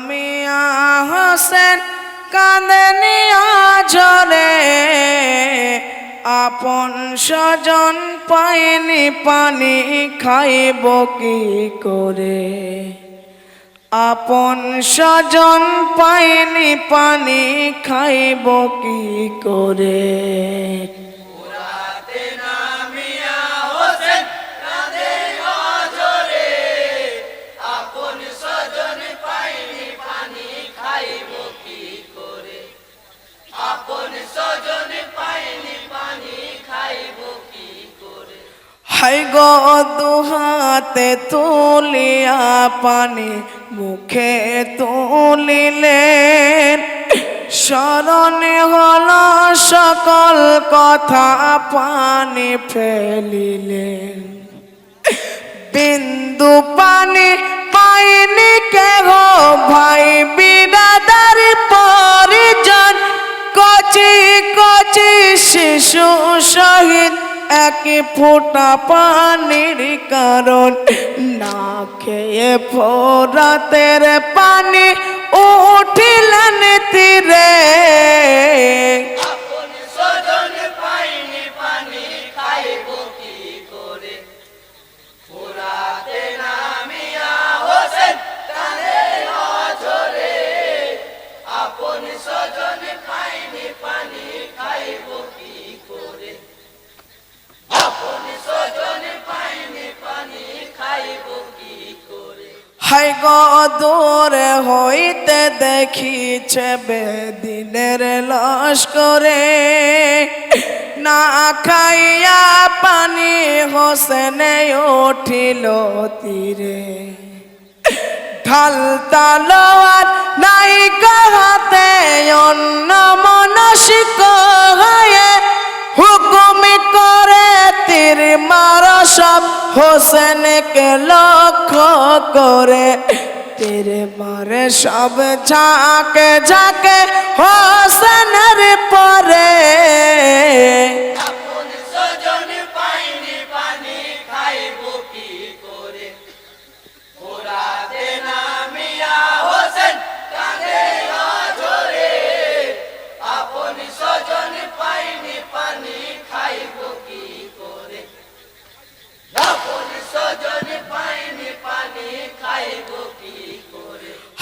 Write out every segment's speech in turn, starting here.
মিয়া হোসেন কাঁদেনি আজরে, আপন স্বজন পায়নি পানি খাইব কি করে। আপন স্বজন পায়নি পানি খাইব কি করে। হাই গো দুহাতে তুলিয়া পানি মুখে তুলিলেন, স্মরণে হলো সকল কথা পানি ফেলিলেন। বিন্দু পানি পাইনি কেহ ভাই বিরাদার পরিজন, কচি কচি শিশু শহীদ এক ফোঁটা পানির কারণ। না খেয়ে ফোরাতের পানি উঠিলেন তীরে, হাই গো দূরে হইতে দেখিছে বেদিনের লস্করে, না খাইয়া পানি হোসেনে উঠিল তীরে। ঢাল তালোয়ার নাই হাতে অন্য মনস্ক হয়ে, হুকুম করে তীর মার সব হোসেনকে লক্ষ্য করে। তীর মারে সব ঝাঁকে ঝাঁকে হোসেনের পরে,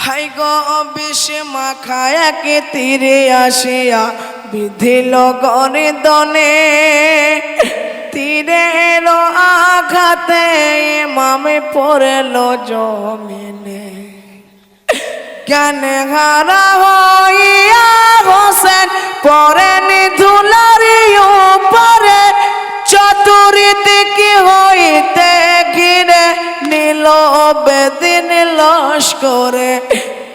হাই গো বিষ মাখায় এক তীরে আসিয়া বিধিল গর্দনে, তীরের আঘাতে ইমামে পড়ল জমিনে। জ্ঞান হারা হইয়া হোসেন পড়েন ধুলার উপরে, চতুর্দিকে হইতে ঘিরে নিল বেদিন লস্করে।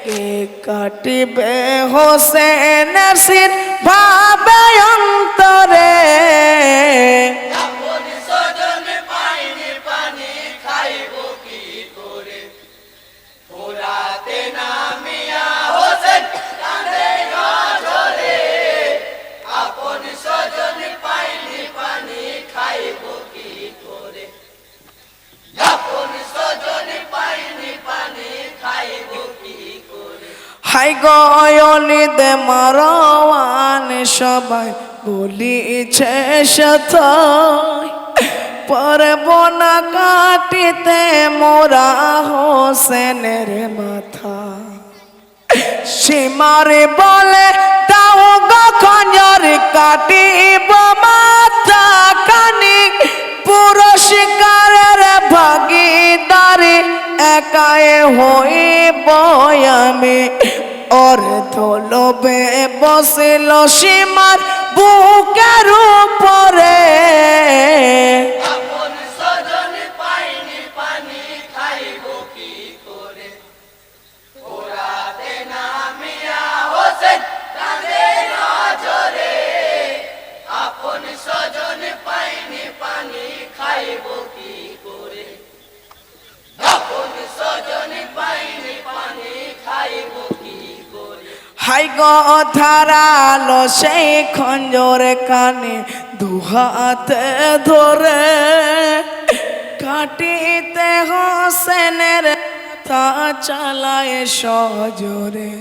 কে কাটিবে হোসেনের শির ভাবে অন্তরে, হাই গয়নিদ মারওয়ান সবাই বলিছে সথাই, পারব না কাটিতে মোরা হোসেনের মাথা। সীমারে বলে দাও গো খঞ্জর কাটিব মাথা কানি, পুরস্কারের ভাগিদারি একাই হইব আমি। অর্ধ লোভে বসিল সীমার বুকের উপরে, হাই গো ধারালো সেই খঞ্জর কানে দুহাতে ধরে, কাটিতে হোসেনের কথা চালায় সজোরে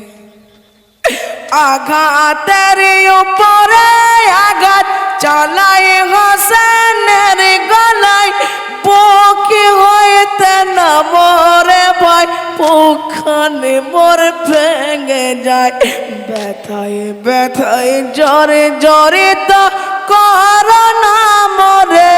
আঘাতের উপরে আঘাত চালায় হোসেনের গলায় পক্ষী হইতে না মরে ভয় পুখানে মোর ভেঙে যায় ব্যথায় ব্যথায় জ্বরে জ্বরে তো করোনা মরে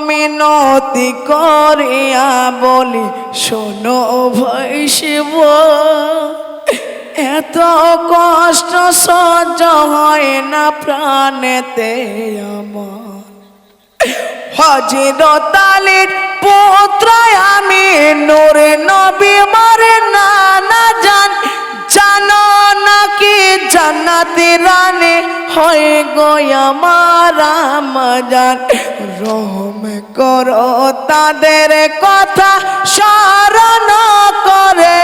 মিনতি করিয়া বলি শোনো ভাই শিব এত কষ্ট সহ্য হয় না প্রাণেতে আমার হযরত আলীর পুত্র আমি নূরে নবী মারে নানা জান জানো নাকি জান্নাতি রানী হয়ে গো আমার আমজান রহম করো তাদের কথা স্মরণ করে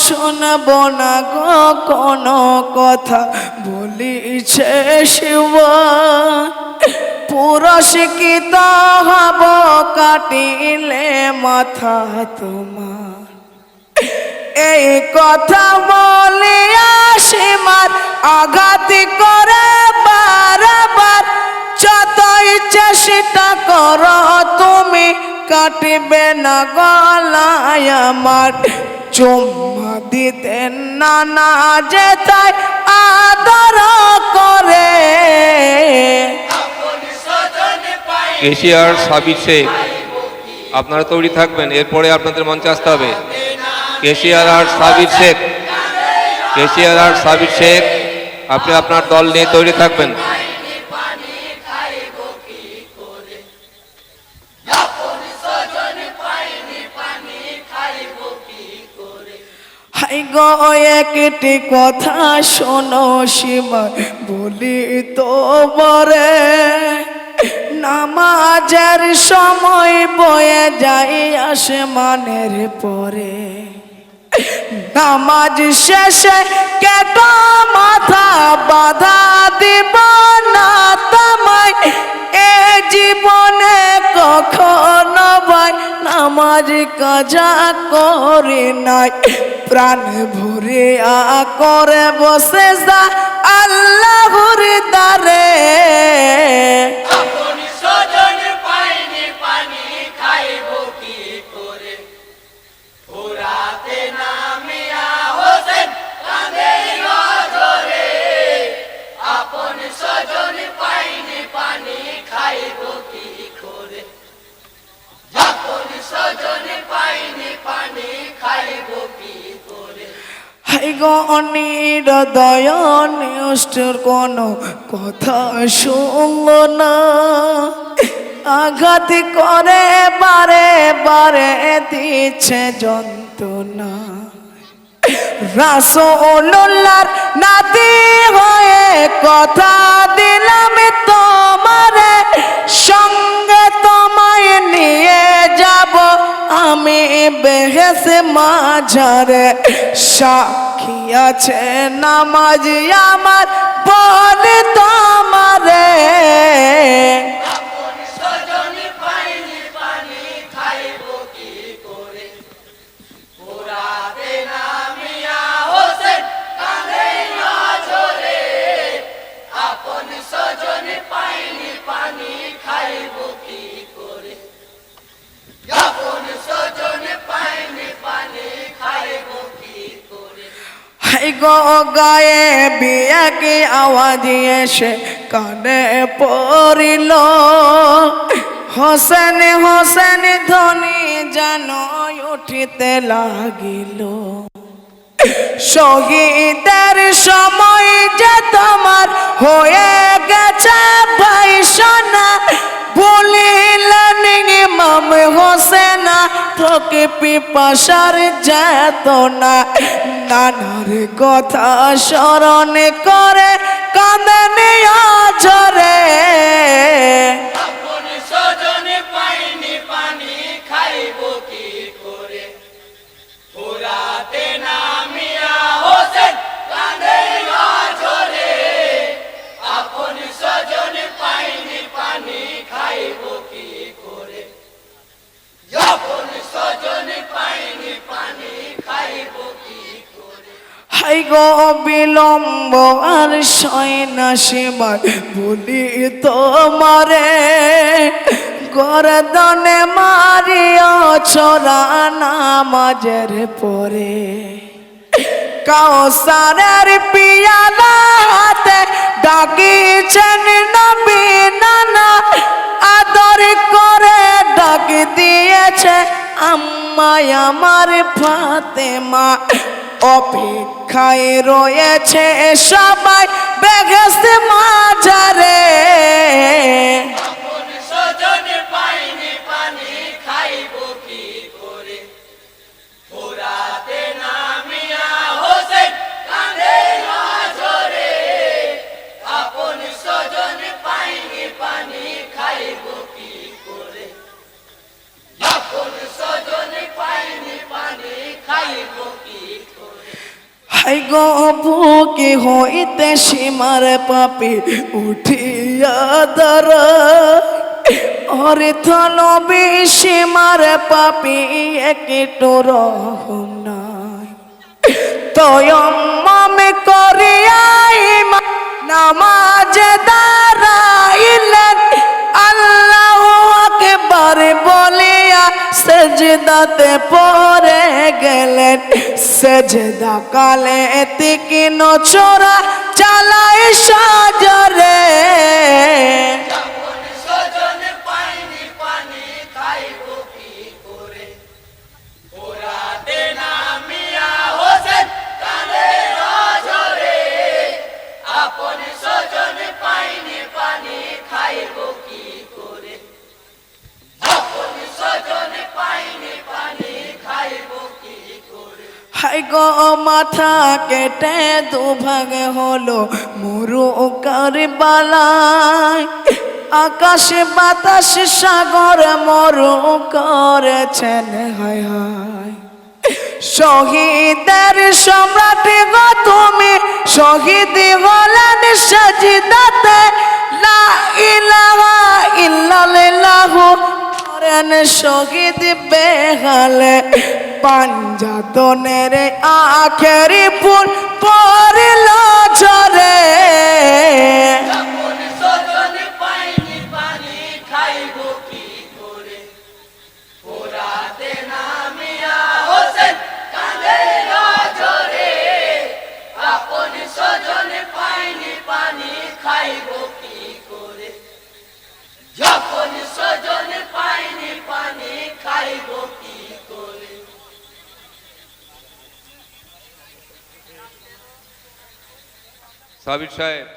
শুনব না গো কোনো কথা বলিছে শিব পুরস্কৃত হব কাটিলে মাথা তোমার এই কথা বলিয়া সীমার আঘাত করে বারবার যতই চেষ্টা করো তুমি কাটিবে না গলায় আমার চুম্মা দিতেন নানা যেতাই আদর করে এশিয়ার সাবির শেখ আপনারা তৈরি থাকবেন এরপরে আপনাদের মঞ্চে আসতে হবে এশিয়ার আর সাবির শেখ এশিয়ার আর সাবির শেখ আপনি আপনার দল নিয়ে তৈরি থাকবেন গো একটি কথা শোনো সীমা বলি তো বরে নামাজের সময় বয়ে যায় আসমানের পরে নামাজ শেষে কেটো মাথা বাধা দিব না তোমায় এ জীবনে কখনো ভাই নামাজ কাজা করি নাই প্রাণ ভরিয়া করে বসে যা আল্লাহর দ্বারে নিরদয় নিষ্ঠুর কোনো কথা শুনল না আঘাত করে বারে বারে দিচ্ছে যন্ত্রণা রাসূলুল্লাহর নাতি হয়ে কথা দিলাম তোমারে সঙ্গে তোমায় নিয়ে যাব আমি বেহেশ মাঝারে সাক্ষী আছে নামাজ আমার বলে তোমারে গো গায়ে বিয়া কি আওয়াজ এসে কানে পড়িল হোসেন হোসেন ধ্বনি যেন উঠিতে লাগিল শহীদের সময় যে তোমার হয়ে গেছে ভাই সোনা বলিলেন ইমাম হোসেনা তোকে পিপাসার যেতনা নানার কথা স্মরণ করে কাঁদেন আজরে আপন স্বজনে পাইনি পানি খাইব কি করে ফোরাতে নামিয়া হোসেন কাঁদে আজরে আপন স্বজনে পাইনি পানি খাইব কি করে আপন স্বজনে পাইনি পানি খাইব কি করে হাই গো বিলম্ব আর সয়না সীমার বলি তোমারে গরদনে মারিয়া ছোড়া নামাজের পরে কাউসারের পিয়ালা হাতে ডাকিছেন নবী নানা আদর করে ডাক দিয়েছে আম্মায় আমার ফাতেমা অপেক্ষায় রয়েছে সবাই বেহেশত মাঝারে আপন স্বজনে পাইনি পানি খাইব কি করে ফোরাতে নামিয়া হোসেন কাঁদে আজরে আপন স্বজনে পাইনি পানি খাইব কি করে আপন স্বজনে পাইনি পানি খাইব কি করে হাই গো বুকে হইতে সীমার পাপি উঠিয়া দর অর্থ নবী সীমার পাপি একটু রহম নাই তয়ম্মম করিয়া ইমাম নামাজে দাঁড়াইলেন আল্লাহু আকবার বলিয়া সেজদাতে পড়ে গেলেন সেজদা কালে তিকিন ছোরা চালাই সাজরে আপন স্বজনে পাইনি পানি খাইব কি করে ফোরাতে নামিয়া হোসেন কাঁদে আজরে আপন স্বজনে পাইনি পানি খাইব কি করে আপন স্বজনে পাইনি পানি খাইব কি করে হাই গো মাথা কেটে দুভাগে হলো মরু কারবালায় আকাশ বাতাস সাগর মরু করেছেন হায় হায় শহীদের সম্রাট গো তুমি শহীদ হলেন সাজদাতে লা ইলাহা ইল্লাল্লাহু করেন শহীদ বেহালে পাঞ্জাতনের আখেরি ফুল পড়ল ঝরে আপন স্বজনে পাইনি পানি খাইব কি করে ফোরাতে নামিয়া হোসেন কাঁদে আজরে আপন স্বজনে পাইনি পানি খাইব কি করে আপন স্বজনে পাইনি পানি খাইব কি করে সাবির সাহেব